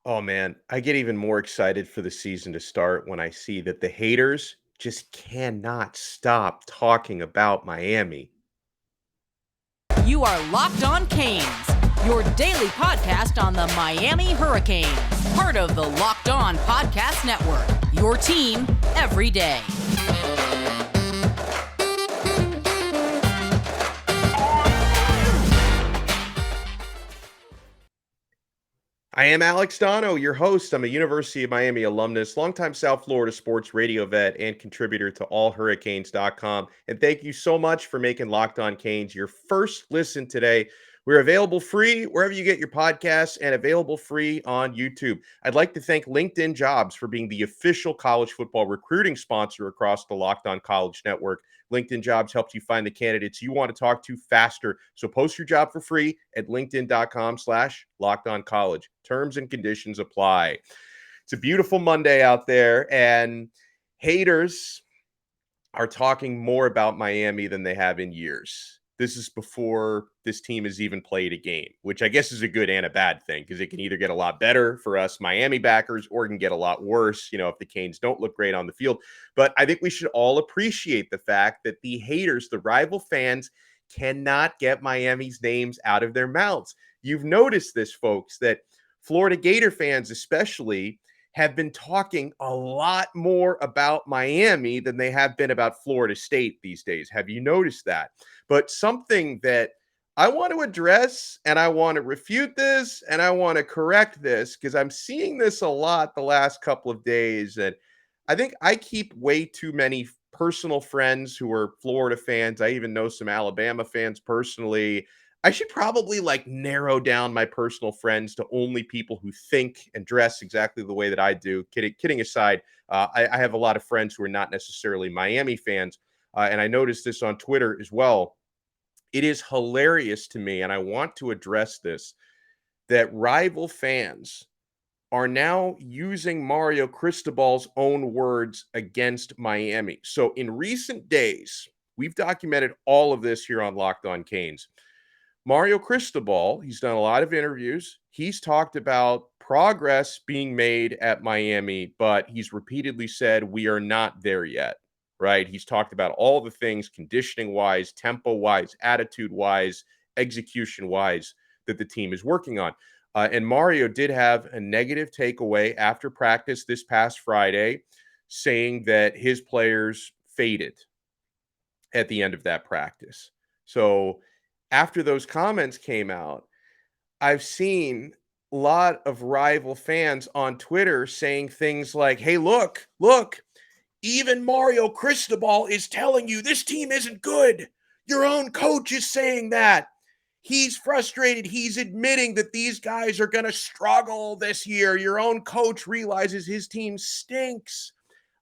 Oh man, I get even more excited for the season to start when I see that the haters just cannot stop talking about Miami. You are Locked On Canes, your daily podcast on the Miami Hurricanes, part of the Locked On Podcast Network, your team every day. I am Alex Donno, your host. I'm a University of Miami alumnus, longtime South Florida sports radio vet, and contributor to allhurricanes.com. And thank you so much for making Locked On Canes your first listen today. We're available free wherever you get your podcasts and available free on YouTube. I'd like to thank LinkedIn Jobs for being the official college football recruiting sponsor across the Locked On College Network. LinkedIn Jobs helps you find the candidates you want to talk to faster. So post your job for free at linkedin.com/lockedoncollege. Terms and conditions apply. It's a beautiful Monday out there, and haters are talking more about Miami than they have in years. This is before this team has even played a game, which I guess is a good and a bad thing because it can either get a lot better for us Miami backers or it can get a lot worse, if the Canes don't look great on the field. But I think we should all appreciate the fact that the haters, the rival fans, cannot get Miami's names out of their mouths. You've noticed this, folks, that Florida Gator fans especially have been talking a lot more about Miami than they have been about Florida State these days. Have you noticed that? But something that I want to address and I want to refute this and I want to correct this because I'm seeing this a lot the last couple of days. And I think I keep way too many personal friends who are Florida fans. I even know some Alabama fans personally. I should probably narrow down my personal friends to only people who think and dress exactly the way that I do. Kidding aside, I have a lot of friends who are not necessarily Miami fans. And I noticed this on Twitter as well. It is hilarious to me, and I want to address this, that rival fans are now using Mario Cristobal's own words against Miami. So in recent days, we've documented all of this here on Locked On Canes. Mario Cristobal, he's done a lot of interviews. He's talked about progress being made at Miami, but he's repeatedly said we are not there yet, right? He's talked about all the things conditioning wise, tempo wise, attitude wise, execution wise that the team is working on. And Mario did have a negative takeaway after practice this past Friday, saying that his players faded at the end of that practice. So after those comments came out, I've seen a lot of rival fans on Twitter saying things like, hey, look, even Mario Cristobal is telling you this team isn't good. Your own coach is saying that. He's frustrated. He's admitting that these guys are going to struggle this year. Your own coach realizes his team stinks.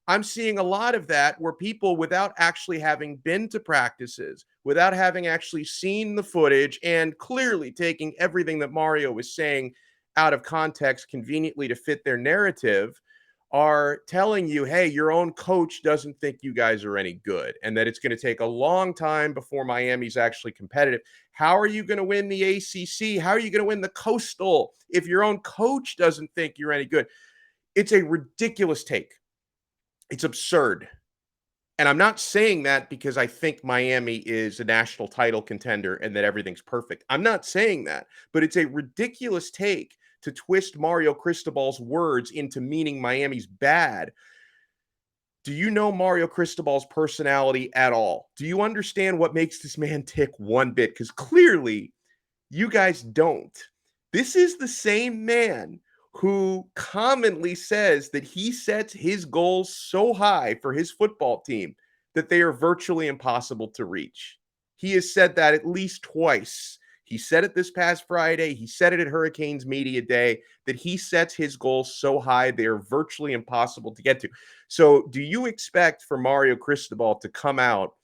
I'm seeing a lot of that where people, without actually having been to practices, without having actually seen the footage, and clearly taking everything that Mario was saying out of context conveniently to fit their narrative, are telling you, hey, your own coach doesn't think you guys are any good and that it's going to take a long time before Miami's actually competitive. How are you going to win the ACC? How are you going to win the Coastal if your own coach doesn't think you're any good? It's a ridiculous take. It's absurd. And I'm not saying that because I think Miami is a national title contender and that everything's perfect. I'm not saying that, but it's a ridiculous take to twist Mario Cristobal's words into meaning Miami's bad. Do you know Mario Cristobal's personality at all? Do you understand what makes this man tick one bit? Because clearly you guys don't. This is the same man who commonly says that he sets his goals so high for his football team that they are virtually impossible to reach. He has said that at least twice. He said it this past Friday. He said it at Hurricanes Media Day that he sets his goals so high they are virtually impossible to get to. So, do you expect for Mario Cristobal to come out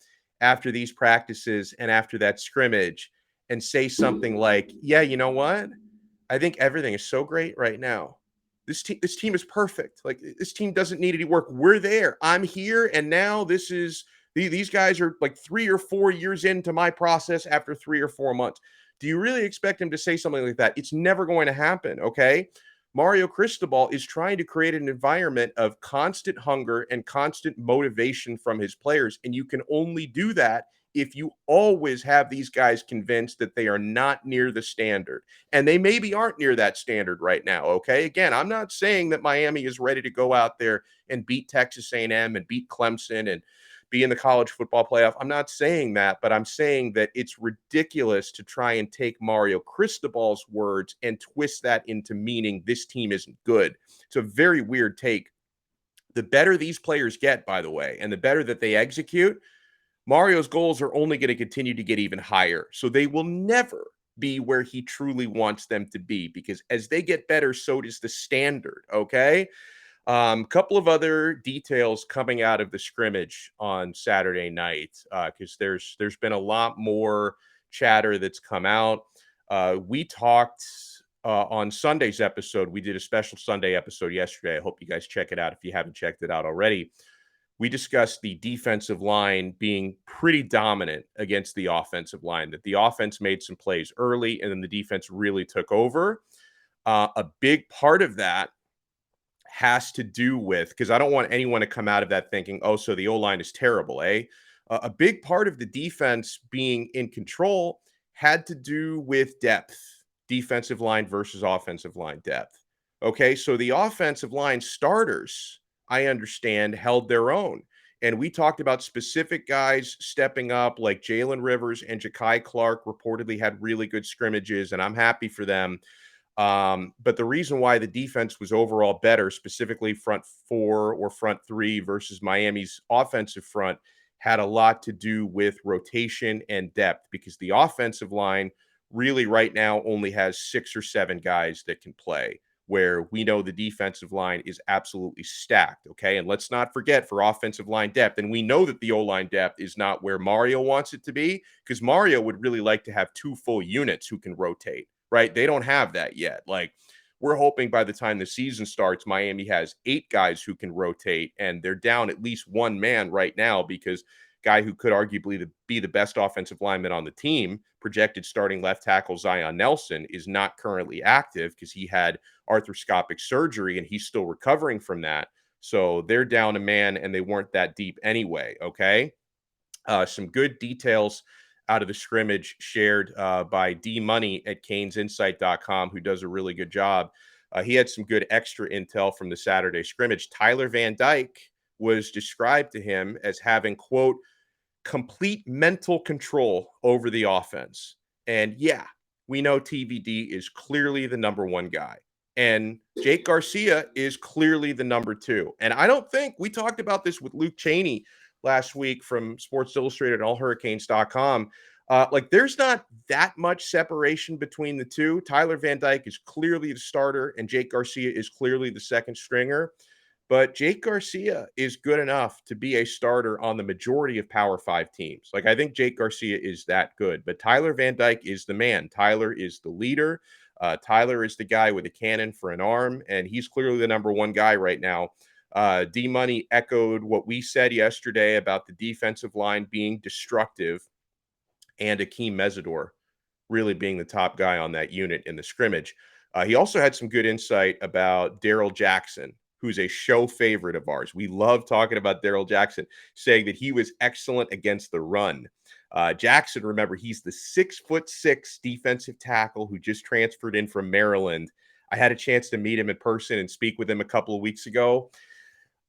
after these practices and after that scrimmage and say something like, yeah, you know what? I think everything is so great right now. This team is perfect. Like, this team doesn't need any work. We're there. I'm here, and now these guys are like 3 or 4 years into my process after 3 or 4 months. Do you really expect him to say something like that? It's never going to happen, okay? Mario Cristobal is trying to create an environment of constant hunger and constant motivation from his players. And you can only do that if you always have these guys convinced that they are not near the standard. And they maybe aren't near that standard right now, okay? Again, I'm not saying that Miami is ready to go out there and beat Texas A&M and beat Clemson and be in the college football playoff. I'm not saying that, but I'm saying that it's ridiculous to try and take Mario Cristobal's words and twist that into meaning this team isn't good. It's a very weird take. The better these players get, by the way, and the better that they execute, Mario's goals are only going to continue to get even higher. So they will never be where he truly wants them to be, because as they get better, so does the standard. Okay. Couple of other details coming out of the scrimmage on Saturday night, because there's been a lot more chatter that's come out. We talked on Sunday's episode. We did a special Sunday episode yesterday. I hope you guys check it out if you haven't checked it out already. We discussed the defensive line being pretty dominant against the offensive line, that the offense made some plays early and then the defense really took over. A big part of that has to do with, because I don't want anyone to come out of that thinking, oh, so the O-line is terrible, eh? A big part of the defense being in control had to do with depth, defensive line versus offensive line depth. Okay, so the offensive line starters, I understand, held their own. And we talked about specific guys stepping up, like Jalen Rivers and Ja'Kai Clark reportedly had really good scrimmages, and I'm happy for them. But the reason why the defense was overall better, specifically front four or front three versus Miami's offensive front, had a lot to do with rotation and depth, because the offensive line really right now only has 6 or 7 guys that can play, where we know the defensive line is absolutely stacked. Okay. And let's not forget, for offensive line depth, and we know that the O-line depth is not where Mario wants it to be, because Mario would really like to have 2 full units who can rotate. Right? They don't have that yet. Like, we're hoping by the time the season starts, Miami has 8 guys who can rotate, and they're down at least 1 man right now, because guy who could arguably be the best offensive lineman on the team, projected starting left tackle Zion Nelson, is not currently active because he had arthroscopic surgery and he's still recovering from that. So they're down a man, and they weren't that deep anyway. Okay. Some good details out of the scrimmage shared by D Money at CanesInsight.com, who does a really good job. He had some good extra intel from the Saturday scrimmage. Tyler Van Dyke was described to him as having, quote, complete mental control over the offense. And yeah, we know TVD is clearly the number 1 guy. And Jake Garcia is clearly the number 2. And I don't think, we talked about this with Luke Chaney last week from Sports Illustrated and allhurricanes.com. Like, there's not that much separation between the two. Tyler Van Dyke is clearly the starter, and Jake Garcia is clearly the second stringer. But Jake Garcia is good enough to be a starter on the majority of Power 5 teams. Like, I think Jake Garcia is that good. But Tyler Van Dyke is the man. Tyler is the leader. Tyler is the guy with a cannon for an arm, and he's clearly the number 1 guy right now. D Money echoed what we said yesterday about the defensive line being destructive, and Akheem Mesidor really being the top guy on that unit in the scrimmage. He also had some good insight about Darrell Jackson, who's a show favorite of ours. We love talking about Darrell Jackson, saying that he was excellent against the run. Jackson, remember, he's the 6'6" defensive tackle who just transferred in from Maryland. I had a chance to meet him in person and speak with him a couple of weeks ago.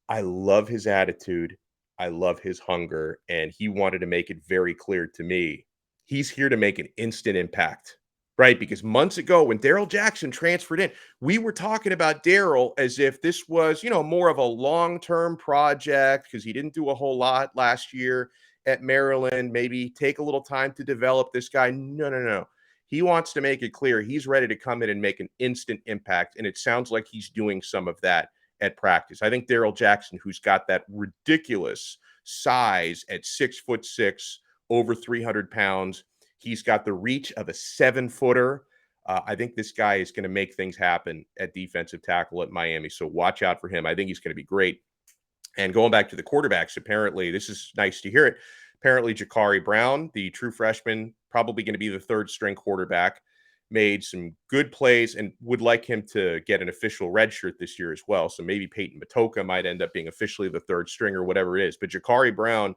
I love his attitude. I love his hunger. And he wanted to make it very clear to me, he's here to make an instant impact, right? Because months ago, when Darrell Jackson transferred in, we were talking about Darrell as if this was, more of a long-term project, because he didn't do a whole lot last year at Maryland. Maybe take a little time to develop this guy. No. He wants to make it clear he's ready to come in and make an instant impact. And it sounds like he's doing some of that at practice. I think Darrell Jackson, who's got that ridiculous size at 6'6", over 300 pounds, he's got the reach of a 7-footer. I think this guy is going to make things happen at defensive tackle at Miami. So watch out for him. I think he's going to be great. And going back to the quarterbacks, apparently, this is nice to hear it. Apparently, Ja'Carri Brown, the true freshman, probably going to be the 3rd string quarterback. made some good plays and would like him to get an official red shirt this year as well. So maybe Peyton Matoka might end up being officially the third stringer, whatever it is. But Jakari Brown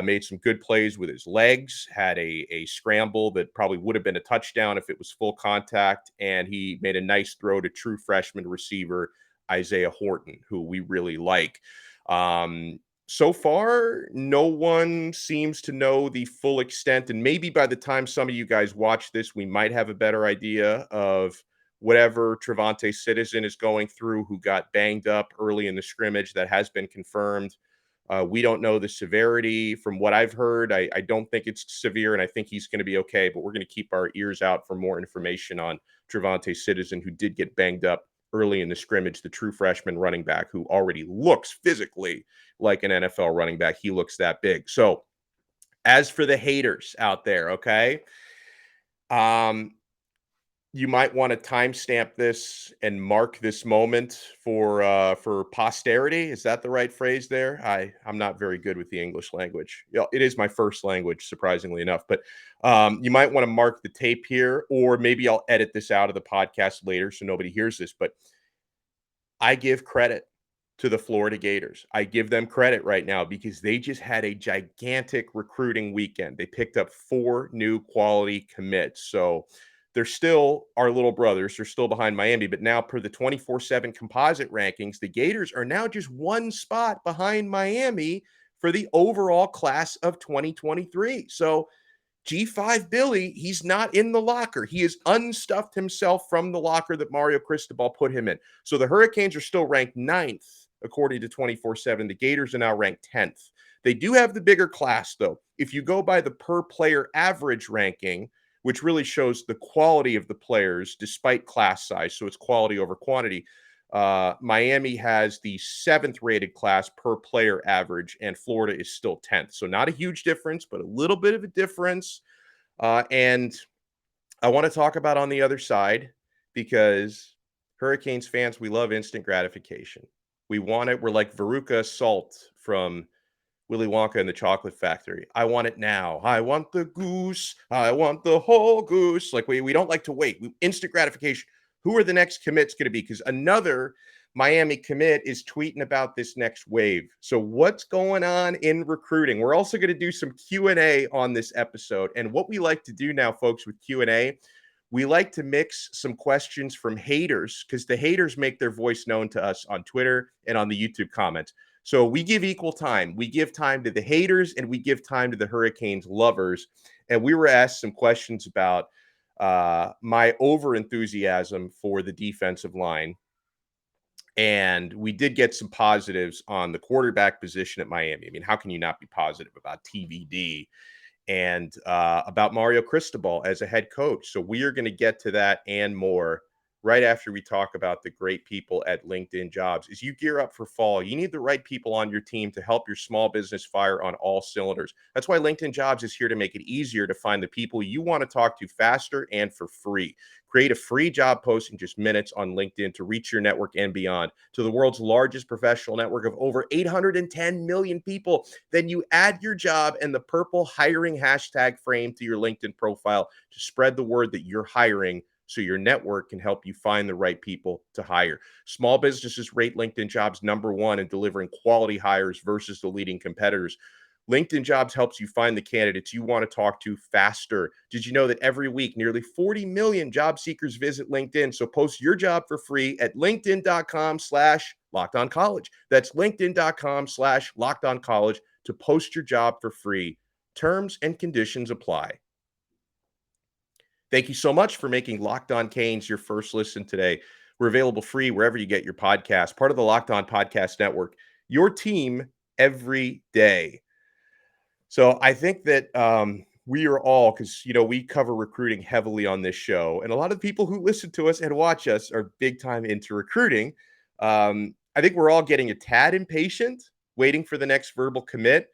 made some good plays with his legs, had a scramble that probably would have been a touchdown if it was full contact. And he made a nice throw to true freshman receiver Isaiah Horton, who we really like. So far, no one seems to know the full extent. And maybe by the time some of you guys watch this, we might have a better idea of whatever Trevante Citizen is going through, who got banged up early in the scrimmage. That has been confirmed. We don't know the severity. From what I've heard, I don't think it's severe, and I think he's going to be okay. But we're going to keep our ears out for more information on Trevante Citizen, who did get banged up early in the scrimmage, the true freshman running back who already looks physically like an NFL running back. He looks that big. So as for the haters out there, okay, you might want to timestamp this and mark this moment for posterity. Is that the right phrase there? I'm not very good with the English language. You know, it is my first language, surprisingly enough. But you might want to mark the tape here, or maybe I'll edit this out of the podcast later so nobody hears this. But I give credit to the Florida Gators. I give them credit right now because they just had a gigantic recruiting weekend. They picked up 4 new quality commits. So they're still our little brothers. They're still behind Miami. But now, per the 24/7 composite rankings, the Gators are now just 1 spot behind Miami for the overall class of 2023. So G5 Billy, he's not in the locker. He has unstuffed himself from the locker that Mario Cristobal put him in. So the Hurricanes are still ranked 9th, according to 24/7. The Gators are now ranked 10th. They do have the bigger class, though. If you go by the per player average ranking, which really shows the quality of the players despite class size, so it's quality over quantity, Miami has the 7th rated class per player average, and Florida is still 10th. So not a huge difference, but a little bit of a difference. And I want to talk about on the other side, because Hurricanes fans, we love instant gratification. We want it. We're like Veruca Salt from Willy Wonka and the Chocolate Factory. I want it now. I want the goose. I want the whole goose. Like we don't like to wait. Instant gratification. Who are the next commits going to be? Because another Miami commit is tweeting about this next wave. So what's going on in recruiting? We're also going to do some Q&A on this episode. And what we like to do now, folks, with Q&A, we like to mix some questions from haters, because the haters make their voice known to us on Twitter and on the YouTube comments. So we give equal time. We give time to the haters and we give time to the Hurricanes lovers. And we were asked some questions about my over enthusiasm for the defensive line. And we did get some positives on the quarterback position at Miami. I mean, how can you not be positive about TVD and about Mario Cristobal as a head coach? So we are going to get to that and more right after we talk about the great people at LinkedIn Jobs. As you gear up for fall, you need the right people on your team to help your small business fire on all cylinders. That's why LinkedIn Jobs is here to make it easier to find the people you want to talk to faster and for free. Create a free job post in just minutes on LinkedIn to reach your network and beyond to the world's largest professional network of over 810 million people. Then you add your job and the purple hiring hashtag frame to your LinkedIn profile to spread the word that you're hiring, so your network can help you find the right people to hire. Small businesses rate LinkedIn Jobs #1 in delivering quality hires versus the leading competitors. LinkedIn Jobs helps you find the candidates you want to talk to faster. Did you know that every week, nearly 40 million job seekers visit LinkedIn? So post your job for free at linkedin.com/LockedOnCollege. That's linkedin.com/LockedOnCollege to post your job for free. Terms and conditions apply. Thank you so much for making Locked On Canes your first listen today. We're available free wherever you get your podcast, part of the Locked On Podcast Network, your team every day. So I think that we are all, because, you know, we cover recruiting heavily on this show, and a lot of people who listen to us and watch us are big time into recruiting. I think we're all getting a tad impatient, waiting for the next verbal commit.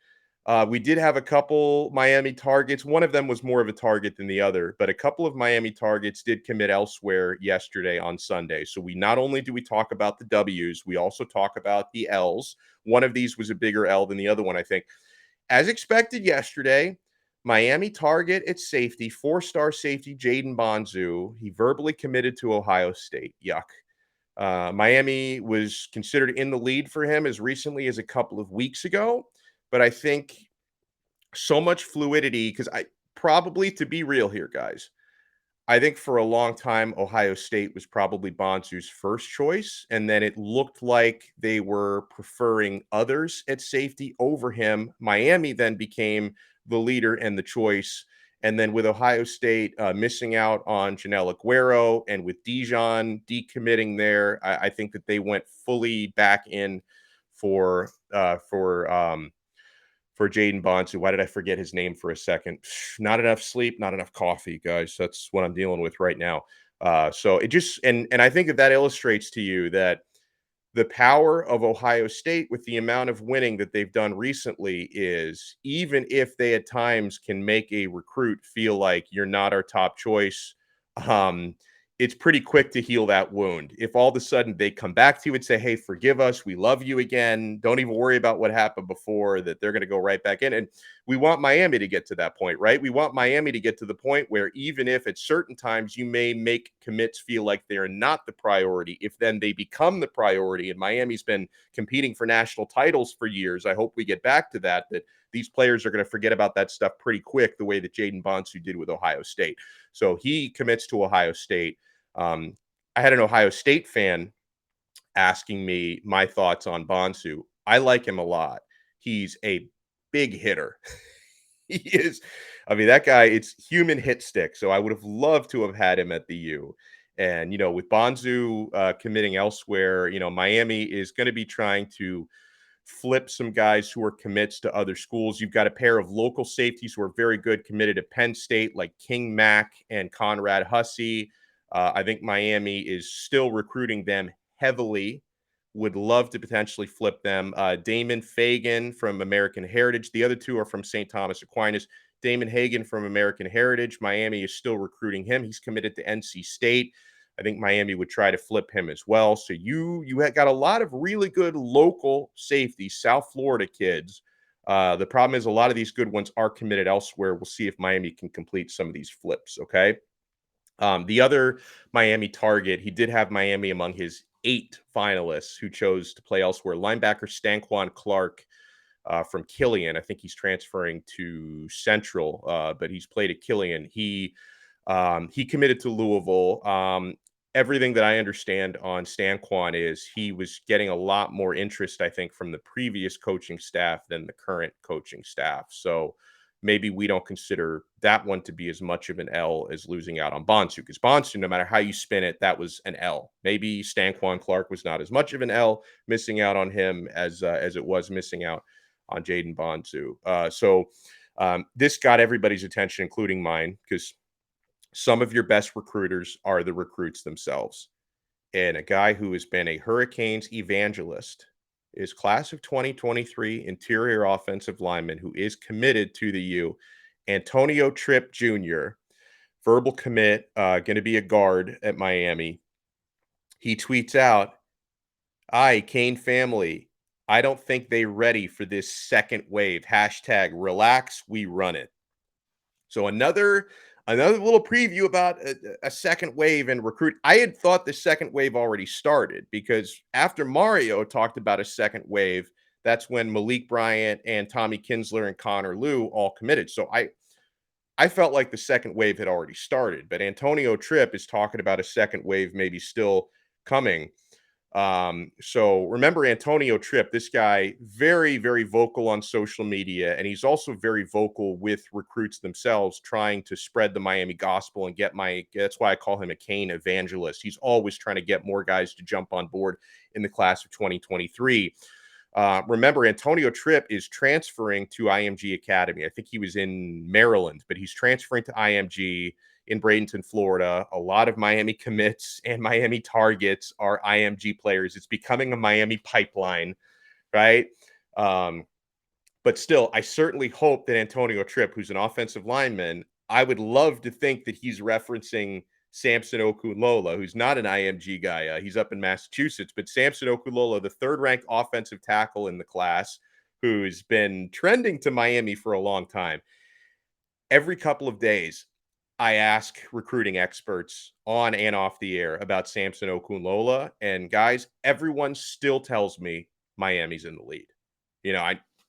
We did have a couple Miami targets. One of them was more of a target than the other, but a couple of Miami targets did commit elsewhere yesterday on Sunday. So we not only do we talk about the W's, we also talk about the L's. One of these was a bigger L than the other one, I think. As expected yesterday, Miami target at safety, four-star safety Jaden Bonzu. He verbally committed to Ohio State. Yuck. Miami was considered in the lead for him as recently as a couple of weeks ago, but I think so much fluidity because I probably, to be real here, guys, I think for a long time, Ohio State was probably Bonsu's first choice, and then it looked like they were preferring others at safety over him. Miami then became the leader and the choice. And then with Ohio State missing out on Janelle Aguero and with Dijon decommitting there, I think that they went fully back in for for Jaden Bonsu. Why did I forget his name for a second? Not enough sleep, not enough coffee, guys. That's what I'm dealing with right now. So it just and I think that illustrates to you that the power of Ohio State with the amount of winning that they've done recently is even if they at times can make a recruit feel like you're not our top choice, um, it's pretty quick to heal that wound. If all of a sudden they come back to you and say, "Hey, forgive us, we love you again. Don't even worry about what happened before," that they're going to go right back in. And we want Miami to get to that point, right? We want Miami to get to the point where even if at certain times you may make commits feel like they're not the priority, if then they become the priority, and Miami's been competing for national titles for years, I hope we get back to that these players are going to forget about that stuff pretty quick, the way that Jaden Bonsu did with Ohio State. So he commits to Ohio State. I had an Ohio State fan asking me my thoughts on Bonsu. I like him a lot. He's a big hitter. He is. I mean, that guy, it's human hit stick. So I would have loved to have had him at the U. And, with Bonzu committing elsewhere, Miami is going to be trying to flip some guys who are commits to other schools. You've got a pair of local safeties who are very good, committed to Penn State, like King Mack and Conrad Hussey. I think Miami is still recruiting them heavily. Would love to potentially flip them. Damon Fagan from American Heritage. The other two are from St. Thomas Aquinas. Damon Hagan from American Heritage. Miami is still recruiting him. He's committed to NC State. I think Miami would try to flip him as well. So you got a lot of really good local safeties, South Florida kids. The problem is a lot of these good ones are committed elsewhere. We'll see if Miami can complete some of these flips. Okay. The other Miami target, he did have Miami among his 8 finalists who chose to play elsewhere. Linebacker Stanquan Clark from Killian. I think he's transferring to Central, but he's played at Killian. He committed to Louisville. Everything that I understand on Stanquan is he was getting a lot more interest, I think, from the previous coaching staff than the current coaching staff. So maybe we don't consider that one to be as much of an L as losing out on Bonsu, because Bonsu, no matter how you spin it, that was an L. Maybe Stanquan Clark was not as much of an L, missing out on him as it was missing out on Jaden Bonsu. This got everybody's attention, including mine, because some of your best recruiters are the recruits themselves. And a guy who has been a Hurricanes evangelist is class of 2023 interior offensive lineman who is committed to the U, Antonio Tripp Jr., verbal commit, going to be a guard at Miami. He tweets out, "Aye, Kane family, I don't think they're ready for this second wave. Hashtag relax, we run it." So another little preview about a second wave and recruit. I had thought the second wave already started because after Mario talked about a second wave, that's when Malik Bryant and Tommy Kinsler and Connor Liu all committed. So I felt like the second wave had already started, but Antonio Tripp is talking about a second wave maybe still coming. So remember Antonio Tripp, this guy, very, very vocal on social media, and he's also very vocal with recruits themselves, trying to spread the Miami gospel and that's why I call him a Kane evangelist. He's always trying to get more guys to jump on board in the class of 2023. Remember, Antonio Tripp is transferring to IMG Academy. I think he was in Maryland, but he's transferring to IMG in Bradenton, Florida. A lot of Miami commits and Miami targets are IMG players. It's becoming a Miami pipeline, right? But still, I certainly hope that Antonio Tripp, who's an offensive lineman, I would love to think that he's referencing Samson Okunlola, who's not an IMG guy. He's up in Massachusetts, but Samson Okunlola, the third-ranked offensive tackle in the class, who's been trending to Miami for a long time. every couple of days, I ask recruiting experts on and off the air about Samson Okunlola, and guys, everyone still tells me Miami's in the lead.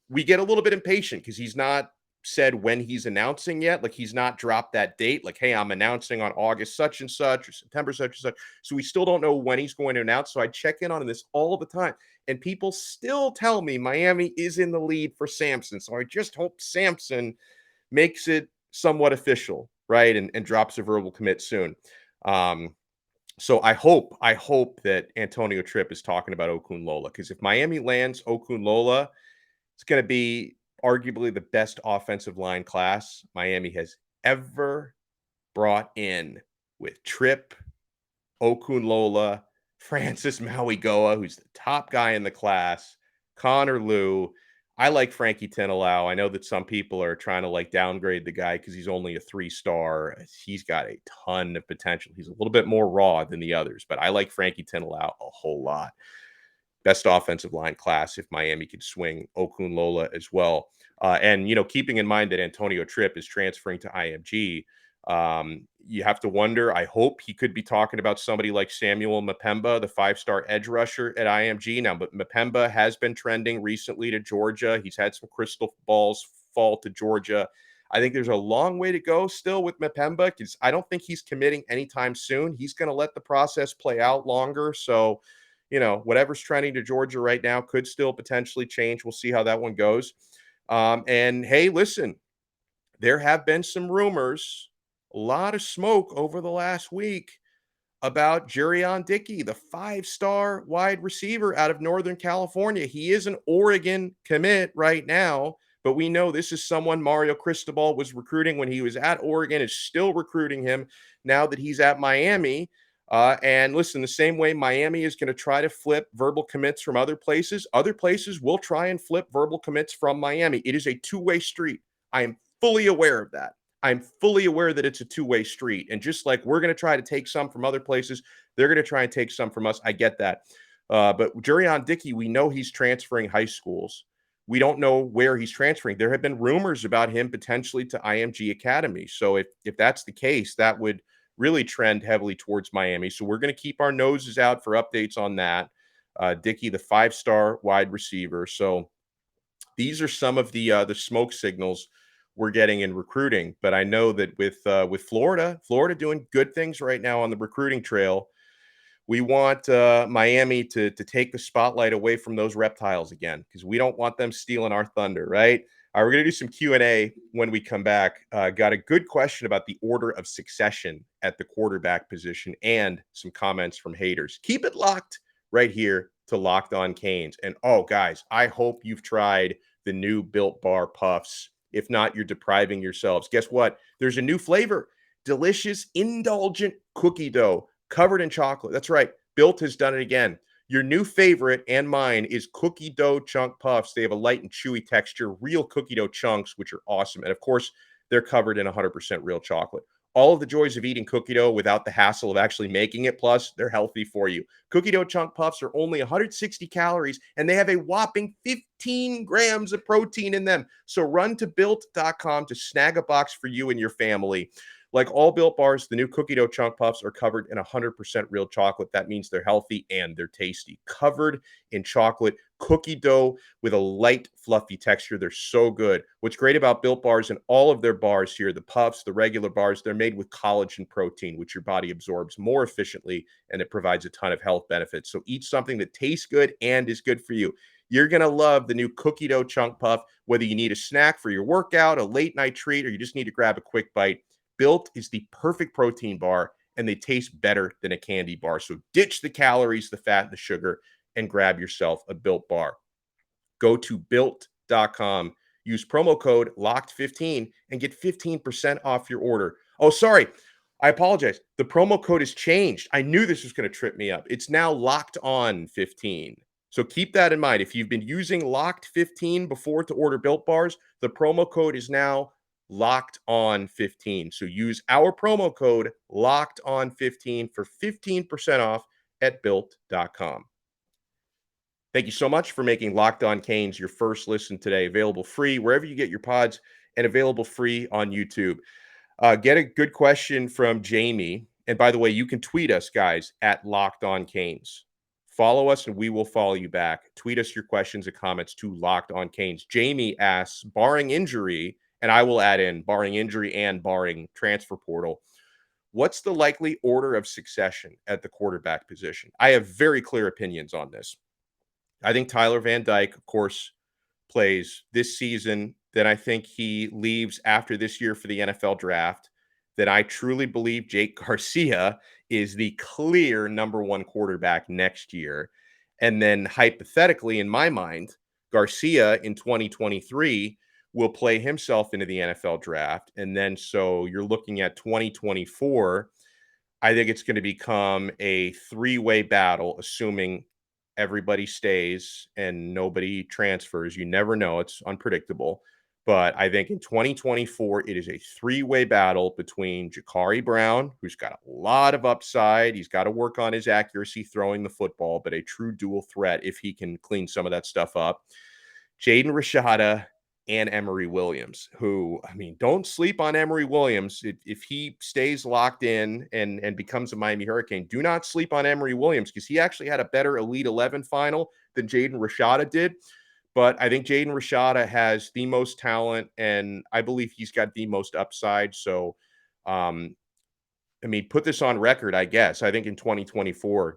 We get a little bit impatient because he's not said when he's announcing yet. Like, he's not dropped that date. Like, hey, I'm announcing on August such and such or September such and such. So we still don't know when he's going to announce. So I check in on this all the time, and people still tell me Miami is in the lead for Samson. So I just hope Samson makes it somewhat official, right? And drops a verbal commit soon. So I hope that Antonio Tripp is talking about Okunlola, because if Miami lands Okunlola, it's going to be arguably the best offensive line class Miami has ever brought in, with Tripp, Okunlola, Francis Mauigoa, who's the top guy in the class, Connor Liu. I like Frankie Tinalau. I know that some people are trying to downgrade the guy because he's only a 3-star. He's got a ton of potential. He's a little bit more raw than the others, but I like Frankie Tinalau a whole lot. Best offensive line class if Miami could swing Okunlola as well. And keeping in mind that Antonio Tripp is transferring to IMG, you have to wonder. I hope he could be talking about somebody like Samuel Mapemba, the 5-star edge rusher at IMG now. But Mapemba has been trending recently to Georgia. He's had some crystal balls fall to Georgia. I think there's a long way to go still with Mapemba, because I don't think he's committing anytime soon. He's going to let the process play out longer. So, whatever's trending to Georgia right now could still potentially change. We'll see how that one goes. And hey, listen, there have been some rumors, a lot of smoke over the last week about Jerion Dickey, the 5-star wide receiver out of Northern California. He is an Oregon commit right now, but we know this is someone Mario Cristobal was recruiting when he was at Oregon, is still recruiting him now that he's at Miami. And listen, the same way Miami is going to try to flip verbal commits from other places will try and flip verbal commits from Miami. It is a two-way street. I am fully aware of that. I'm fully aware that it's a two-way street. And just like we're going to try to take some from other places, they're going to try and take some from us. I get that. But Jerion Dickey, we know he's transferring high schools. We don't know where he's transferring. There have been rumors about him potentially to IMG Academy. So if that's the case, that would really trend heavily towards Miami. So we're going to keep our noses out for updates on that. Dickey, the 5-star wide receiver. So these are some of the smoke signals we're getting in recruiting. But I know that with Florida doing good things right now on the recruiting trail, we want Miami to take the spotlight away from those reptiles again, because we don't want them stealing our thunder, right? All right, we're going to do some Q&A when we come back. Got a good question about the order of succession at the quarterback position and some comments from haters. Keep it locked right here to Locked On Canes. And, guys, I hope you've tried the new Built Bar Puffs. If not, you're depriving yourselves. Guess what? There's a new flavor. Delicious, indulgent cookie dough covered in chocolate. That's right. Built has done it again. Your new favorite and mine is cookie dough chunk puffs. They have a light and chewy texture, real cookie dough chunks, which are awesome. And of course, they're covered in 100% real chocolate. All of the joys of eating cookie dough without the hassle of actually making it. Plus, they're healthy for you. Cookie dough chunk puffs are only 160 calories, and they have a whopping 15 grams of protein in them. So run to Built.com to snag a box for you and your family. Like all Built bars, the new cookie dough chunk puffs are covered in 100% real chocolate. That means they're healthy and they're tasty. Covered in chocolate, cookie dough with a light, fluffy texture. They're so good. What's great about Built bars and all of their bars here, the puffs, the regular bars, they're made with collagen protein, which your body absorbs more efficiently, and it provides a ton of health benefits. So eat something that tastes good and is good for you. You're going to love the new cookie dough chunk puff, whether you need a snack for your workout, a late night treat, or you just need to grab a quick bite. Built is the perfect protein bar, and they taste better than a candy bar. So ditch the calories, the fat, the sugar, and grab yourself a Built bar. Go to Built.com, use promo code LOCKED15, and get 15% off your order. Oh, sorry. I apologize. The promo code has changed. I knew this was going to trip me up. It's now Locked On 15. So keep that in mind. If you've been using Locked 15 before to order Built bars, the promo code is now Locked On 15. So use our promo code Locked On 15 for 15% off at Built.com. Thank you so much for making Locked On Canes your first listen today. Available free wherever you get your pods and available free on YouTube. Get a good question from Jamie. And by the way, you can tweet us, guys, at Locked On Canes. Follow us and we will follow you back. Tweet us your questions and comments to Locked On Canes. Jamie asks, barring injury, and I will add in barring injury and barring transfer portal, what's the likely order of succession at the quarterback position? I have very clear opinions on this. I think Tyler Van Dyke, of course, plays this season. Then I think he leaves after this year for the NFL draft. Then I truly believe Jake Garcia is the clear number one quarterback next year. And then hypothetically, in my mind, Garcia in 2023 will play himself into the NFL draft. And then so you're looking at 2024. I think it's going to become a three-way battle, assuming everybody stays and nobody transfers. You never know. It's unpredictable. But I think in 2024, it is a three-way battle between Jakari Brown, who's got a lot of upside. He's got to work on his accuracy throwing the football, but a true dual threat if he can clean some of that stuff up. Jaden Rashada and Emory Williams, who, I mean, don't sleep on Emory Williams. If he stays locked in and becomes a Miami Hurricane, do not sleep on Emory Williams because he actually had a better Elite 11 final than Jaden Rashada did. But I think Jaden Rashada has the most talent, and I believe he's got the most upside. So, I mean, put this on record, I guess. I think in 2024,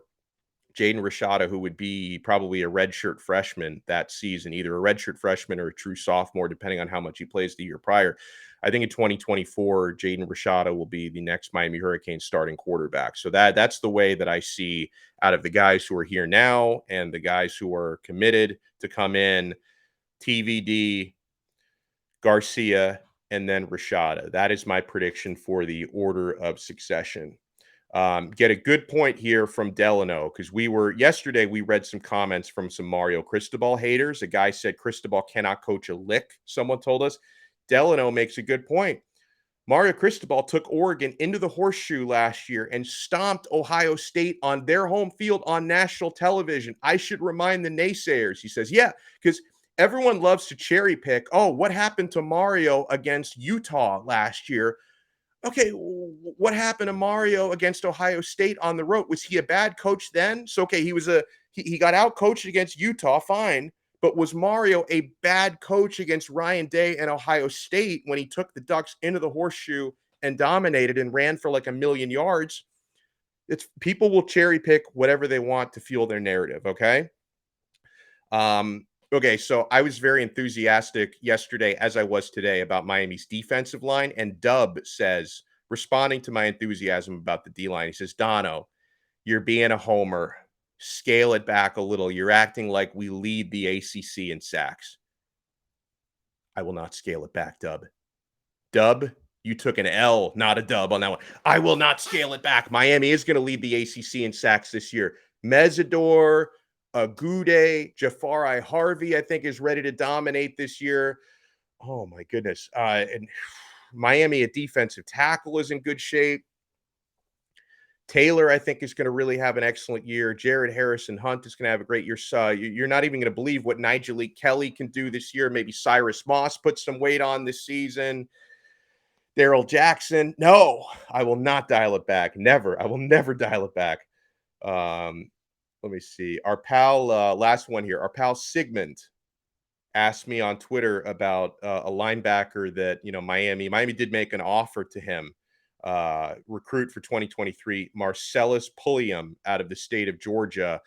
Jaden Rashada, who would be probably a redshirt freshman that season, either a redshirt freshman or a true sophomore, depending on how much he plays the year prior. I think in 2024, Jaden Rashada will be the next Miami Hurricanes starting quarterback. So that's the way that I see out of the guys who are here now and the guys who are committed to come in, TVD, Garcia, and then Rashada. That is my prediction for the order of succession. Get a good point here from Delano because yesterday we read some comments from some Mario Cristobal haters. A guy said Cristobal cannot coach a lick. Someone told us. Delano makes a good point. Mario Cristobal took Oregon into the horseshoe last year and stomped Ohio State on their home field on national television. I should remind the naysayers. He says, yeah, because everyone loves to cherry pick. Oh, what happened to Mario against Utah last year? Okay, what happened to Mario against Ohio State on the road? Was he a bad coach then? So, okay, he got out coached against Utah, fine. But was Mario a bad coach against Ryan Day and Ohio State when he took the Ducks into the horseshoe and dominated and ran for like 1,000,000 yards? It's people will cherry pick whatever they want to fuel their narrative, okay? Okay, so I was very enthusiastic yesterday, as I was today, about Miami's defensive line. And Dub says, responding to my enthusiasm about the D line, he says, Donno, you're being a homer. Scale it back a little. You're acting like we lead the ACC in sacks. I will not scale it back, Dub. Dub, you took an L, not a dub on that one. I will not scale it back. Miami is going to lead the ACC in sacks this year. Mesidor, Gude, Jafari Harvey, I think, is ready to dominate this year. Oh, my goodness. And Miami at defensive tackle is in good shape. Taylor, I think, is going to really have an excellent year. Jared Harrison Hunt is going to have a great year. You're not even going to believe what Nigel Kelly can do this year. Maybe Cyrus Moss put some weight on this season. Daryl Jackson. No, I will not dial it back. Never. I will never dial it back. Let me see. Our pal, last one here. Our pal Sigmund asked me on Twitter about a linebacker that, Miami did make an offer to him. Recruit for 2023, Marcellus Pulliam out of the state of Georgia.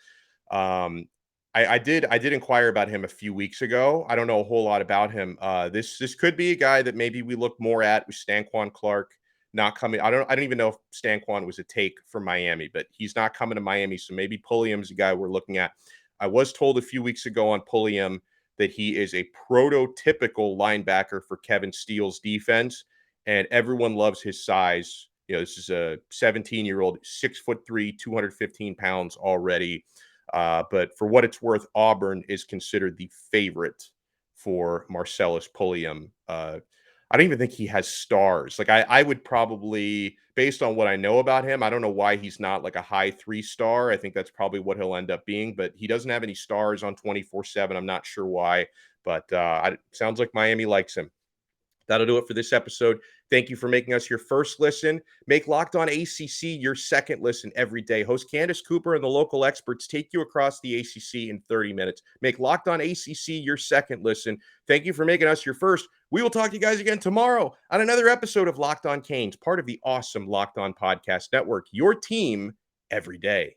I did inquire about him a few weeks ago. I don't know a whole lot about him. This could be a guy that maybe we look more at with Stanquan Clark not coming. I don't even know if Stanquan was a take for Miami, but he's not coming to Miami. So maybe Pulliam's a guy we're looking at. I was told a few weeks ago on Pulliam that he is a prototypical linebacker for Kevin Steele's defense, and everyone loves his size. This is a 17-year-old, 6'3", 215 pounds already. But for what it's worth, Auburn is considered the favorite for Marcellus Pulliam. I don't even think he has stars. Like I would probably, based on what I know about him, I don't know why he's not like a high 3-star. I think that's probably what he'll end up being, but he doesn't have any stars on 24/7. I'm not sure why, but sounds like Miami likes him. That'll do it for this episode. Thank you for making us your first listen. Make Locked On ACC your second listen every day. Host Candace Cooper and the local experts take you across the ACC in 30 minutes. Make Locked On ACC your second listen. Thank you for making us your first. We will talk to you guys again tomorrow on another episode of Locked On Canes, part of the awesome Locked On Podcast Network, your team every day.